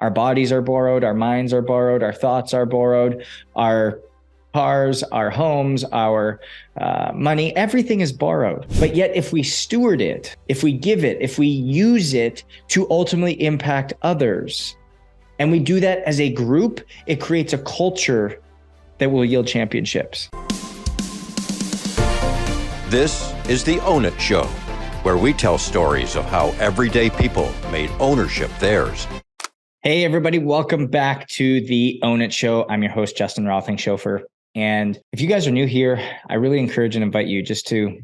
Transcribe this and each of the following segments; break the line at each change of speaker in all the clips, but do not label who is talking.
Our bodies are borrowed, our minds are borrowed, our thoughts are borrowed, our cars, our homes, our money, everything is borrowed. But yet if we steward it, if we give it, if we use it to ultimately impact others, and we do that as a group, it creates a culture that will yield championships.
This is the Own It Show, where we tell stories of how everyday people made ownership theirs.
Hey, everybody. Welcome back to the Own It Show. I'm your host, Justin Rothing-Schofer. And if you guys are new here, I really encourage and invite you just to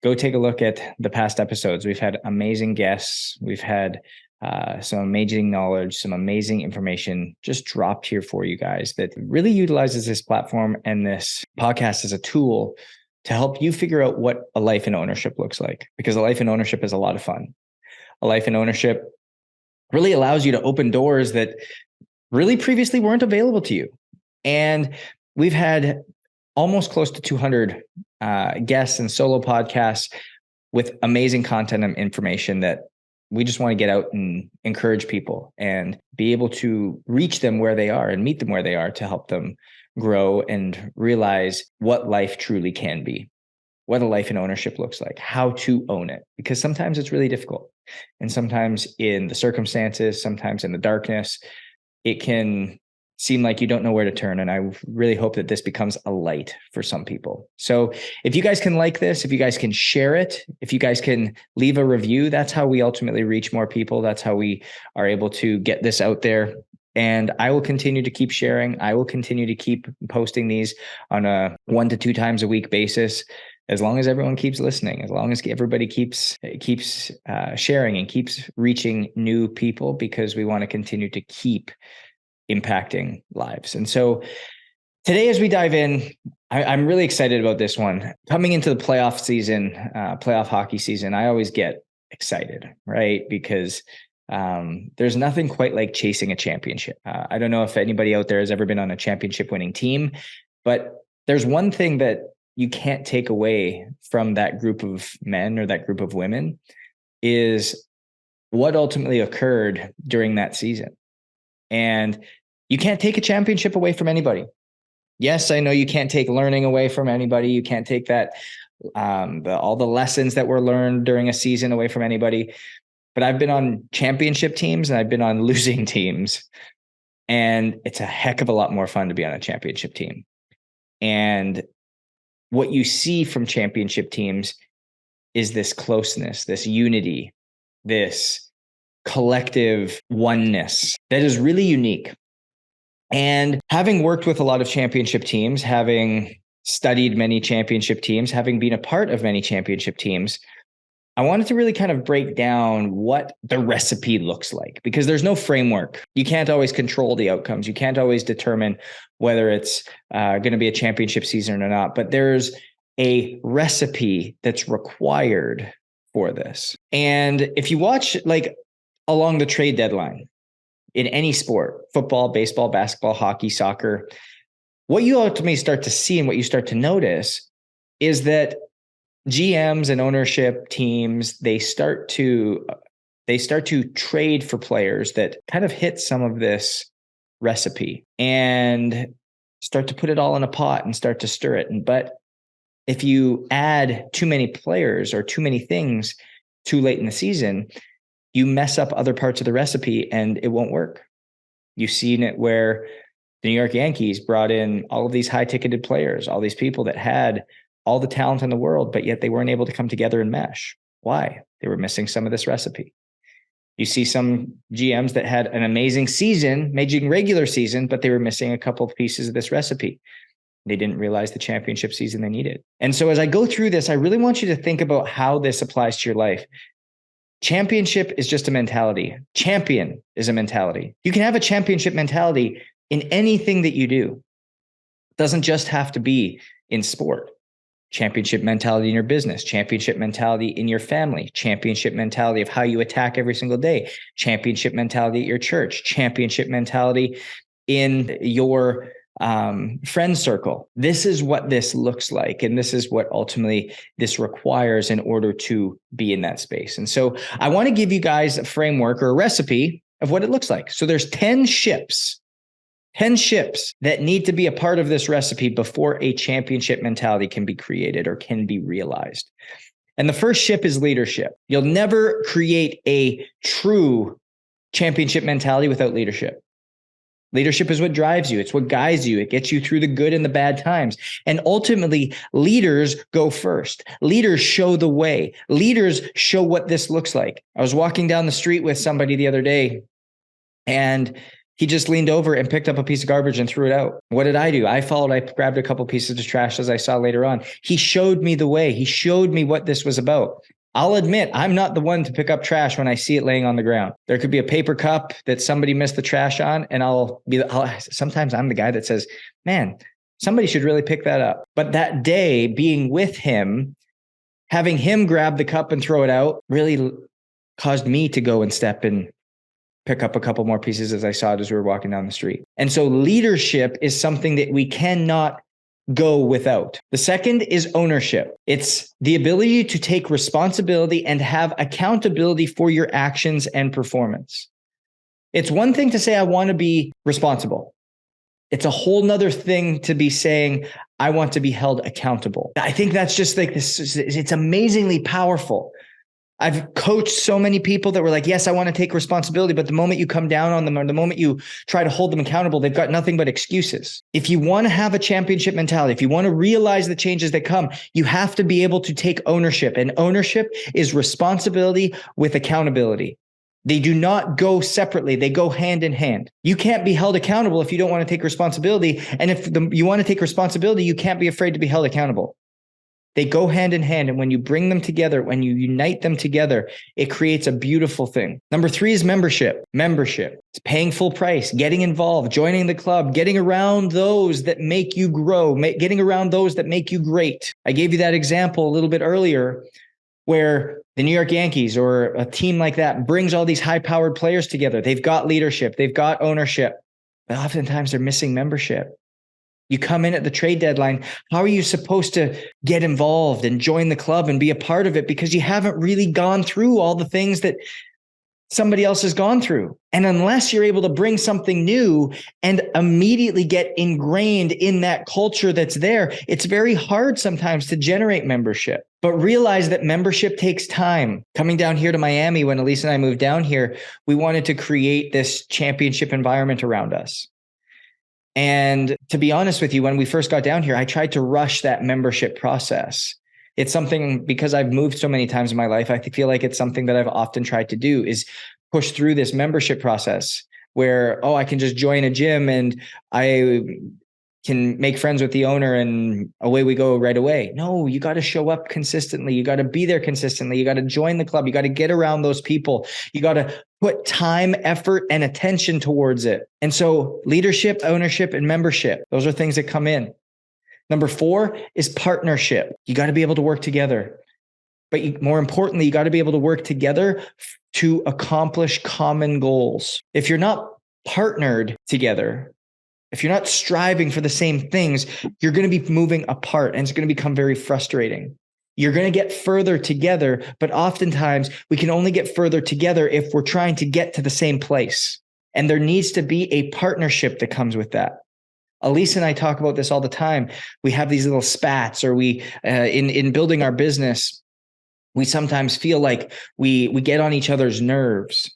go take a look at the past episodes. We've had amazing guests. We've had some amazing knowledge, some amazing information just dropped here for you guys that really utilizes this platform and this podcast as a tool to help you figure out what a life in ownership looks like. Because a life in ownership is a lot of fun. A life in ownership really allows you to open doors that really previously weren't available to you. And we've had almost close to 200 guests and solo podcasts with amazing content and information that we just want to get out and encourage people and be able to reach them where they are and meet them where they are to help them grow and realize what life truly can be, what a life in ownership looks like, how to own it. Because sometimes it's really difficult. And sometimes in the circumstances, sometimes in the darkness, it can seem like you don't know where to turn. And I really hope that this becomes a light for some people. So if you guys can like this, if you guys can share it, if you guys can leave a review, that's how we ultimately reach more people. That's how we are able to get this out there. And I will continue to keep sharing. I will continue to keep posting these on a 1 to 2 times a week basis, as long as everyone keeps listening, as long as everybody keeps sharing and keeps reaching new people, because we want to continue to keep impacting lives. And so today, as we dive in, I'm really excited about this one. Coming into the playoff season, playoff hockey season, I always get excited, right? Because there's nothing quite like chasing a championship. I don't know if anybody out there has ever been on a championship winning team, but there's one thing that you can't take away from that group of men or that group of women is what ultimately occurred during that season. And you can't take a championship away from anybody. Yes, I know you can't take learning away from anybody. You can't take that, all the lessons that were learned during a season away from anybody. But I've been on championship teams and I've been on losing teams. And it's a heck of a lot more fun to be on a championship team. And what you see from championship teams is this closeness, this unity, this collective oneness that is really unique. And having worked with a lot of championship teams, having studied many championship teams, having been a part of many championship teams, I wanted to really kind of break down what the recipe looks like, because there's no framework. You can't always control the outcomes. You can't always determine whether it's going to be a championship season or not, but there's a recipe that's required for this. And if you watch along the trade deadline in any sport, football, baseball, basketball, hockey, soccer, what you ultimately start to see and what you start to notice is that GMs and ownership teams, they start to trade for players that kind of hit some of this recipe and start to put it all in a pot and start to stir it. But if you add too many players or too many things too late in the season, you mess up other parts of the recipe and it won't work. You've seen it where the New York Yankees brought in all of these high-ticketed players, all these people that had all the talent in the world, but yet they weren't able to come together and mesh. Why? They were missing some of this recipe. You see some GMs that had an amazing season, amazing regular season, but they were missing a couple of pieces of this recipe. They didn't realize the championship season they needed. And so as I go through this, I really want you to think about how this applies to your life. Championship is just a mentality. Champion is a mentality. You can have a championship mentality in anything that you do. It doesn't just have to be in sport. Championship mentality in your business, championship mentality in your family, championship mentality of how you attack every single day, championship mentality at your church, championship mentality in your friend circle. This is what this looks like. And this is what ultimately this requires in order to be in that space. And so I want to give you guys a framework or a recipe of what it looks like. So there's 10 ships that need to be a part of this recipe before a championship mentality can be created or can be realized. And the first ship is leadership. You'll never create a true championship mentality without leadership. Leadership is what drives you. It's what guides you. It gets you through the good and the bad times. And ultimately, leaders go first. Leaders show the way. Leaders show what this looks like. I was walking down the street with somebody the other day, and he just leaned over and picked up a piece of garbage and threw it out. What did I do? I followed. I grabbed a couple pieces of trash, as I saw later on. He showed me the way. He showed me what this was about. I'll admit, I'm not the one to pick up trash when I see it laying on the ground. There could be a paper cup that somebody missed the trash on, and sometimes I'm the guy that says, man, somebody should really pick that up. But that day, being with him, having him grab the cup and throw it out really caused me to go and step and pick up a couple more pieces as I saw it as we were walking down the street. And so leadership is something that we cannot go without. The second is ownership. It's the ability to take responsibility and have accountability for your actions and performance. It's one thing to say, I want to be responsible. It's a whole nother thing to be saying, I want to be held accountable. I think that's just like this. It's amazingly powerful. I've coached so many people that were like, yes, I want to take responsibility. But the moment you come down on them or the moment you try to hold them accountable, they've got nothing but excuses. If you want to have a championship mentality, if you want to realize the changes that come, you have to be able to take ownership. And ownership is responsibility with accountability. They do not go separately. They go hand in hand. You can't be held accountable if you don't want to take responsibility. And if you want to take responsibility, you can't be afraid to be held accountable. They go hand in hand. And when you bring them together, when you unite them together, it creates a beautiful thing. Number 3 is membership. Membership. It's paying full price, getting involved, joining the club, getting around those that make you grow, getting around those that make you great. I gave you that example a little bit earlier where the New York Yankees or a team like that brings all these high-powered players together. They've got leadership. They've got ownership. But oftentimes they're missing membership. You come in at the trade deadline. How are you supposed to get involved and join the club and be a part of it? Because you haven't really gone through all the things that somebody else has gone through. And unless you're able to bring something new and immediately get ingrained in that culture that's there, it's very hard sometimes to generate membership. But realize that membership takes time. Coming down here to Miami, when Elise and I moved down here, we wanted to create this championship environment around us. And to be honest with you, when we first got down here, I tried to rush that membership process. It's something, because I've moved so many times in my life, I feel like it's something that I've often tried to do is push through this membership process where, I can just join a gym and I can make friends with the owner and away we go right away. No, you got to show up consistently. You got to be there consistently. You got to join the club. You got to get around those people. You got to put time, effort, and attention towards it. And so leadership, ownership, and membership, those are things that come in. Number 4 is partnership. You got to be able to work together. But more importantly, you got to be able to work together to accomplish common goals. If you're not partnered together, if you're not striving for the same things, you're going to be moving apart and it's going to become very frustrating. You're going to get further together, but oftentimes we can only get further together if we're trying to get to the same place. And there needs to be a partnership that comes with that. Elise and I talk about this all the time. We have these little spats, or we, in building our business, we sometimes feel like we get on each other's nerves,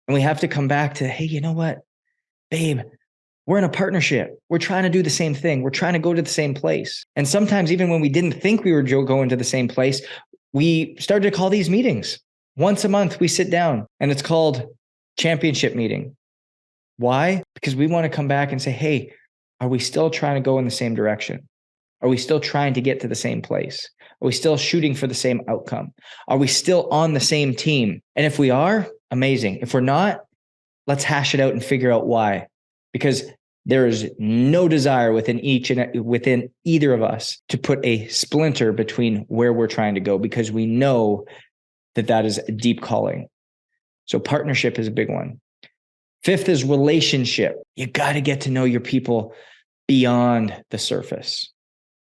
and we have to come back to, hey, you know what, babe, we're in a partnership. We're trying to do the same thing. We're trying to go to the same place. And sometimes even when we didn't think we were going to the same place, we started to call these meetings. Once a month, we sit down and it's called championship meeting. Why? Because we want to come back and say, hey, are we still trying to go in the same direction? Are we still trying to get to the same place? Are we still shooting for the same outcome? Are we still on the same team? And if we are, amazing. If we're not, let's hash it out and figure out why. Because there is no desire within either of us to put a splinter between where we're trying to go, because we know that is a deep calling. So partnership is a big one. 5th is relationship. You got to get to know your people beyond the surface.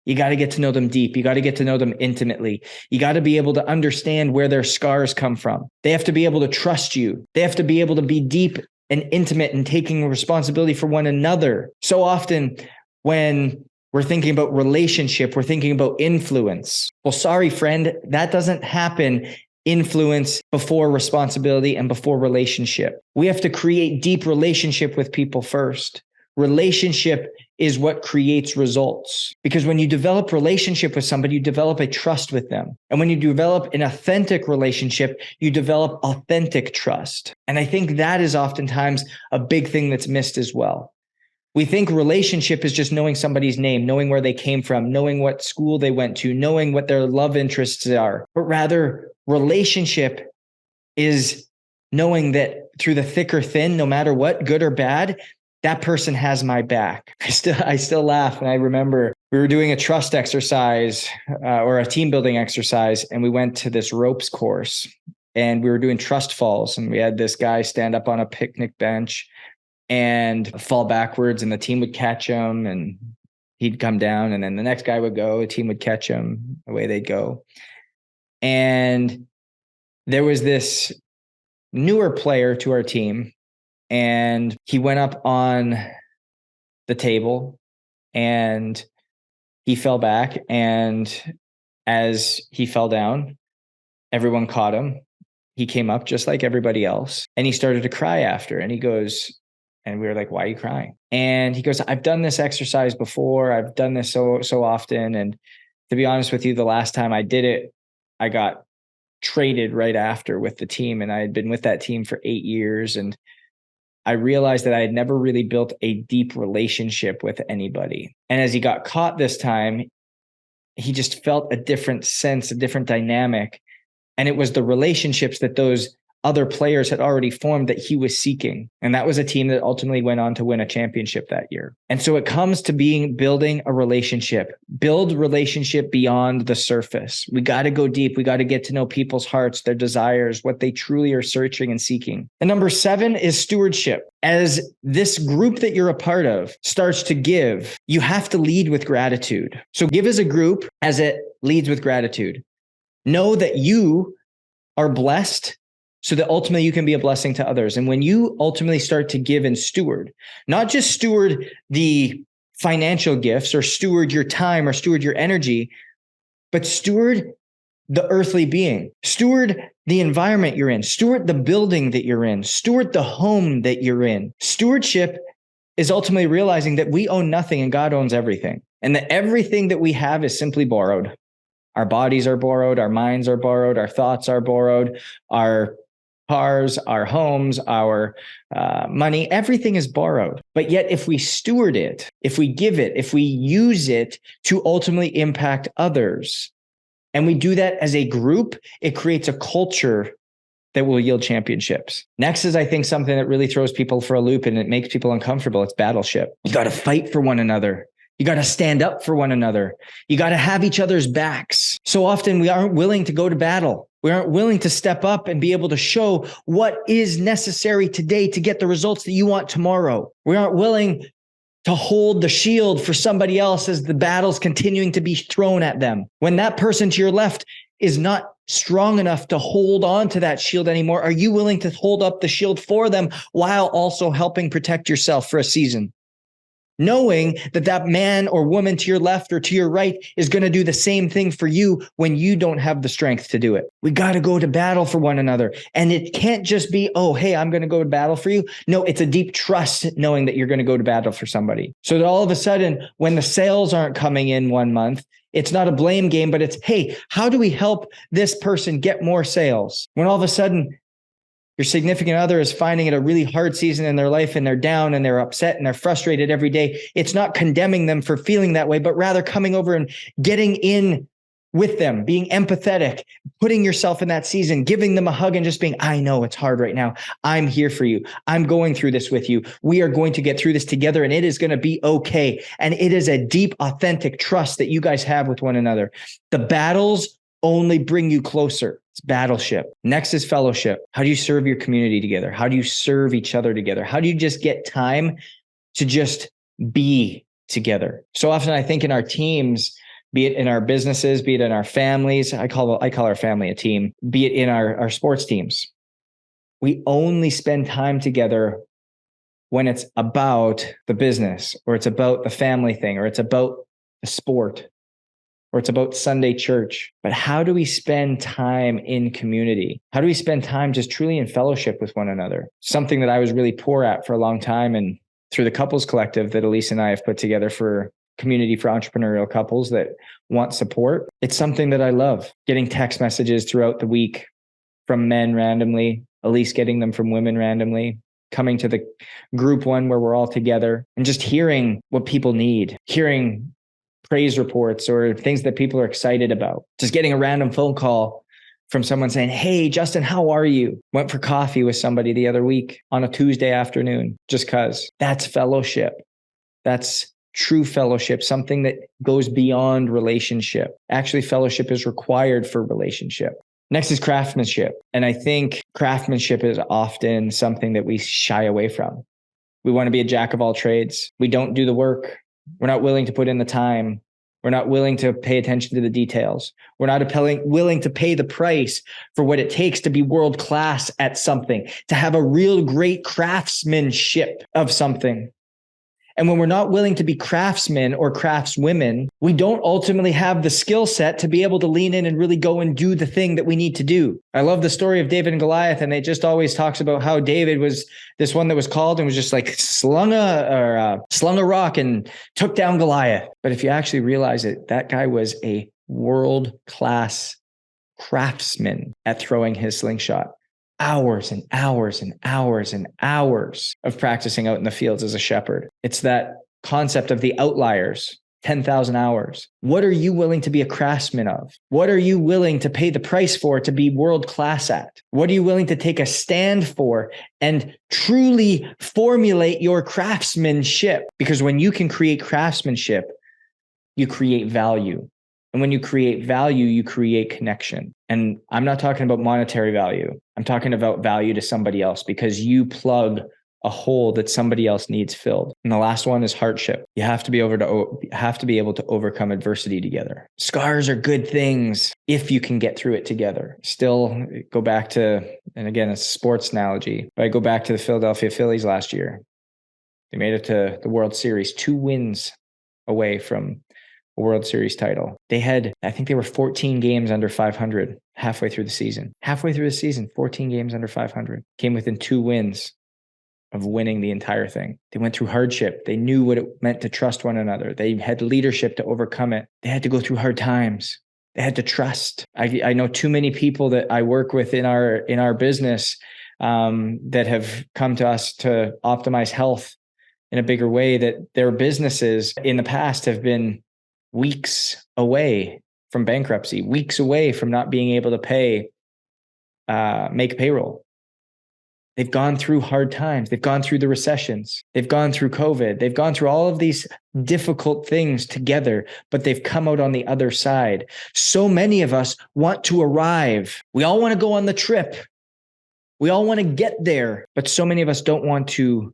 You got to get to know them deep. You got to get to know them intimately. You got to be able to understand where their scars come from. They have to be able to trust you. They have to be able to be deep and intimate and taking responsibility for one another. So often when we're thinking about relationship, we're thinking about influence. Well, sorry, friend, that doesn't happen. Influence before responsibility and before relationship. We have to create deep relationship with people first. Relationship is what creates results, because when you develop relationship with somebody, you develop a trust with them. And when you develop an authentic relationship, you develop authentic trust. And I think that is oftentimes a big thing that's missed as well. We think relationship is just knowing somebody's name, knowing where they came from, knowing what school they went to, knowing what their love interests are. But rather, relationship is knowing that through the thick or thin, no matter what, good or bad, that person has my back. I still laugh. And I remember we were doing a trust exercise or a team building exercise, and we went to this ropes course and we were doing trust falls. And we had this guy stand up on a picnic bench and fall backwards, and the team would catch him and he'd come down, and then the next guy would go, the team would catch him, away they'd go. And there was this newer player to our team, and he went up on the table and he fell back. And as he fell down, everyone caught him. He came up just like everybody else, and he started to cry after. And he goes, and we were like, why are you crying? And he goes, I've done this exercise before. I've done this so often. And to be honest with you, the last time I did it, I got traded right after with the team. And I had been with that team for 8 years. And I realized that I had never really built a deep relationship with anybody. And as he got caught this time, he just felt a different sense, a different dynamic. And it was the relationships that those other players had already formed that he was seeking. And that was a team that ultimately went on to win a championship that year. And so it comes to building a relationship, build relationship beyond the surface. We got to go deep. We got to get to know people's hearts, their desires, what they truly are searching and seeking. And number 7 is stewardship. As this group that you're a part of starts to give, you have to lead with gratitude. So give as a group as it leads with gratitude. Know that you are blessed so that ultimately you can be a blessing to others. And when you ultimately start to give and steward, not just steward the financial gifts or steward your time or steward your energy, but steward the earthly being, steward the environment you're in, steward the building that you're in, steward the home that you're in. Stewardship is ultimately realizing that we own nothing and God owns everything, and that everything that we have is simply borrowed. Our bodies are borrowed, our minds are borrowed, our thoughts are borrowed, our cars, our homes, our money, everything is borrowed. But yet if we steward it, if we give it, if we use it to ultimately impact others, and we do that as a group, it creates a culture that will yield championships. Next is, I think, something that really throws people for a loop and it makes people uncomfortable. It's battleship. You got to fight for one another. You got to stand up for one another. You got to have each other's backs. So often we aren't willing to go to battle. We aren't willing to step up and be able to show what is necessary today to get the results that you want tomorrow. We aren't willing to hold the shield for somebody else as the battle's continuing to be thrown at them. When that person to your left is not strong enough to hold on to that shield anymore, are you willing to hold up the shield for them while also helping protect yourself for a season? Knowing that that man or woman to your left or to your right is going to do the same thing for you when you don't have the strength to do it. We got to go to battle for one another. And it can't just be, oh, hey, I'm going to go to battle for you. No, it's a deep trust knowing that you're going to go to battle for somebody. So that all of a sudden, when the sales aren't coming in one month, it's not a blame game, but it's, hey, how do we help this person get more sales? When all of a sudden, your significant other is finding it a really hard season in their life and they're down and they're upset and they're frustrated every day. It's not condemning them for feeling that way, but rather coming over and getting in with them, being empathetic, putting yourself in that season, giving them a hug and just being, I know it's hard right now. I'm here for you. I'm going through this with you. We are going to get through this together and it is going to be okay. And it is a deep, authentic trust that you guys have with one another. The battles only bring you closer. It's battleship. Next is fellowship. How do you serve your community together? How do you serve each other together? How do you just get time to just be together? So often I think in our teams, be it in our businesses, be it in our families, I call our family a team, be it in our sports teams, we only spend time together when it's about the business, or it's about the family thing, or it's about the sport, or it's about Sunday church. But how do we spend time in community? How do we spend time just truly in fellowship with one another? Something that I was really poor at for a long time, and through the couples collective that Elise and I have put together for community for entrepreneurial couples that want support. It's something that I love, getting text messages throughout the week from men randomly, Elise getting them from women randomly, coming to the group one where we're all together and just hearing what people need, hearing praise reports or things that people are excited about. Just getting a random phone call from someone saying, "Hey, Justin, how are you?" Went for coffee with somebody the other week on a Tuesday afternoon, just cause. That's fellowship. That's true fellowship, something that goes beyond relationship. Actually, fellowship is required for relationship. Next is craftsmanship. And I think craftsmanship is often something that we shy away from. We want to be a jack of all trades. We don't do the work. We're not willing to put in the time. We're not willing to pay attention to the details. We're not willing to pay the price for what it takes to be world class at something, to have a real great craftsmanship of something. And when we're not willing to be craftsmen or craftswomen, we don't ultimately have the skill set to be able to lean in and really go and do the thing that we need to do. I love the story of David and Goliath, and it just always talks about how David was this one that was called and was just like slung a rock and took down Goliath. But if you actually realize it, that guy was a world-class craftsman at throwing his slingshot. Hours and hours and hours and hours of practicing out in the fields as a shepherd. It's that concept of the outliers, 10,000 hours. What are you willing to be a craftsman of? What are you willing to pay the price for to be world class at? What are you willing to take a stand for and truly formulate your craftsmanship? Because when you can create craftsmanship, you create value. And when you create value, you create connection. And I'm not talking about monetary value. I'm talking about value to somebody else because you plug a hole that somebody else needs filled. And the last one is hardship. You have to be able to overcome adversity together. Scars are good things if you can get through it together. Still go back to, and again, it's a sports analogy, but I go back to the Philadelphia Phillies last year. They made it to the World Series, 2 wins away from a World Series title. I think they were 14 games under 500 halfway through the season. 14 games under 500. Came within 2 wins of winning the entire thing. They went through hardship. They knew what it meant to trust one another. They had leadership to overcome it. They had to go through hard times. They had to trust. I know too many people that I work with in our business that have come to us to optimize health in a bigger way, that their businesses in the past have been weeks away from bankruptcy, weeks away from not being able to make payroll. They've gone through hard times. They've gone through the recessions. They've gone through COVID. They've gone through all of these difficult things together, but they've come out on the other side. So many of us want to arrive. We all want to go on the trip. We all want to get there, but so many of us don't want to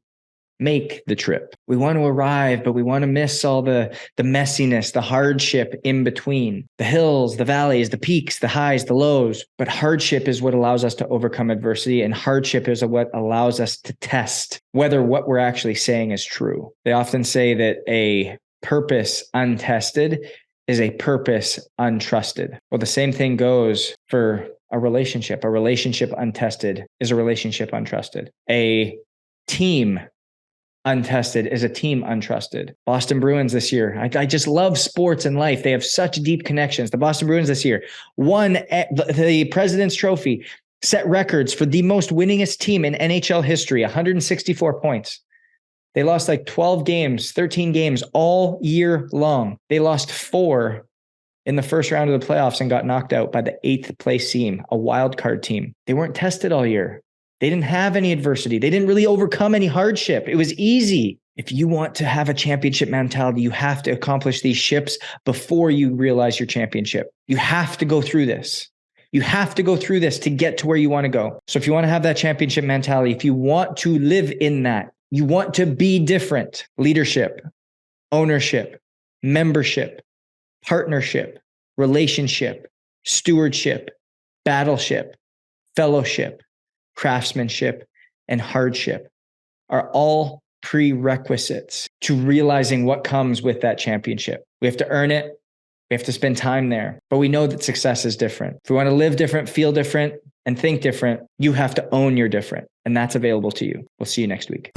make the trip. We want to arrive, but we want to miss all the messiness, the hardship in between, the hills, the valleys, the peaks, the highs, the lows. But hardship is what allows us to overcome adversity, and hardship is what allows us to test whether what we're actually saying is true. They often say that a purpose untested is a purpose untrusted. Well, the same thing goes for a relationship. A relationship untested is a relationship untrusted. A team untested is a team untrusted. Boston Bruins this year. I just love sports and life. They have such deep connections. The Boston Bruins this year won the President's Trophy, set records for the most winningest team in NHL history, 164 points. They lost like 12 games, 13 games all year long. They lost 4 in the first round of the playoffs and got knocked out by the 8th place team, a wild card team. They weren't tested all year. They didn't have any adversity. They didn't really overcome any hardship. It was easy. If you want to have a championship mentality, you have to accomplish these ships before you realize your championship. You have to go through this. You have to go through this to get to where you want to go. So if you want to have that championship mentality, if you want to live in that, you want to be different, leadership, ownership, membership, partnership, relationship, stewardship, battleship, fellowship, craftsmanship, and hardship are all prerequisites to realizing what comes with that championship. We have to earn it. We have to spend time there, but we know that success is different. If we want to live different, feel different, and think different, you have to own your different. And that's available to you. We'll see you next week.